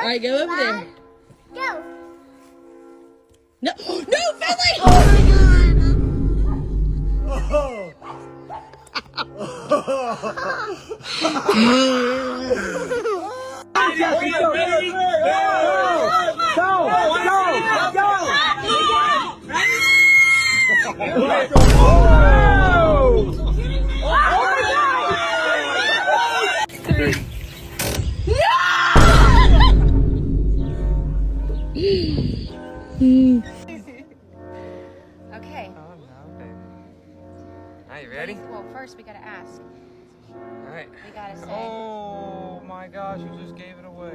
Alright, go over there. Go. No, no, Finley! Okay. Oh no, baby. Are you ready? Well, first we gotta ask. All right. We gotta say. Oh my gosh, you just gave it away.